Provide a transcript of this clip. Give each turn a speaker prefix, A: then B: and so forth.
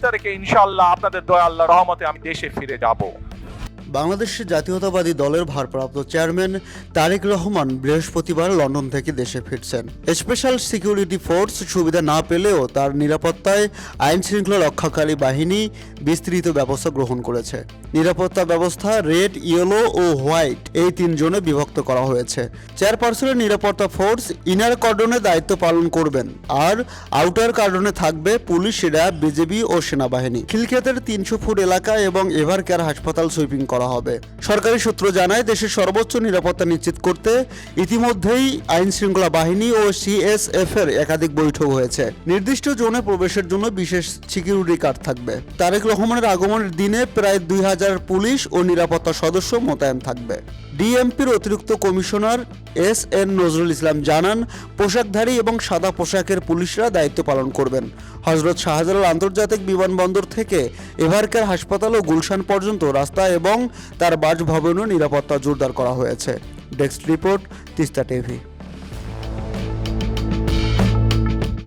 A: তারিখে ইনশাআল্লাহ আপনাদের দয়া আল্লাহ রহমতে আমি দেশে ফিরে যাব।
B: বাংলাদেশের জাতীয়তাবাদী দলের ভারপ্রাপ্ত চেয়ারম্যান তারেক রহমান বৃহস্পতিবার লন্ডন থেকে দেশে ফিরছেন। স্পেশাল সিকিউরিটি ফোর্স সুবিধা না পেলেও তার নিরাপত্তায় আইন শৃঙ্খলা রক্ষাকারী বাহিনী বিস্তৃত ব্যবস্থা গ্রহণ করেছে। নিরাপত্তা ব্যবস্থা রেড, ইয়েলো ও হোয়াইট এই 3 জোনে বিভক্ত করা হয়েছে। চেয়ারপারসনের নিরাপত্তা ফোর্স ইনার কর্ডনে দায়িত্ব পালন করবেন, আর আউটার কর্ডনে থাকবে পুলিশ, র্যাব, বিজিবি ও সেনাবাহিনী। খিলক্ষেতের 300 ফুট এলাকা এবং এভারকেয়ার হাসপাতাল সুইপিং করা হবে। সরকারি সূত্র জানায়, দেশের সর্বোচ্চ নিরাপত্তা নিশ্চিত করতে ইতিমধ্যেই আইন শৃঙ্খলা বাহিনী ও সিএসএফ এর একাধিক বৈঠক হয়েছে। নির্দিষ্ট জোনে প্রবেশের জন্য বিশেষ সিকিউরিটি গার্ড থাকবে। তারেক রহমানের আগমনের দিনে প্রায় 2000 পুলিশ ও নিরাপত্তা সদস্য মোতায়েন থাকবে। ডিএমপির অতিরিক্ত কমিশনার এস.এন. নজরুল ইসলাম জানান, পোশাকধারী এবং সাদা পোশাকের পুলিশরা দায়িত্ব পালন করবেন। হযরত শাহজালাল আন্তর্জাতিক বিমানবন্দর থেকে এভারকেয়ার হাসপাতাল ও গুলশান পর্যন্ত রাস্তা এবং তার বাসভবনেও নিরাপত্তা জোরদার করা হয়েছে। Desk report, Teesta TV.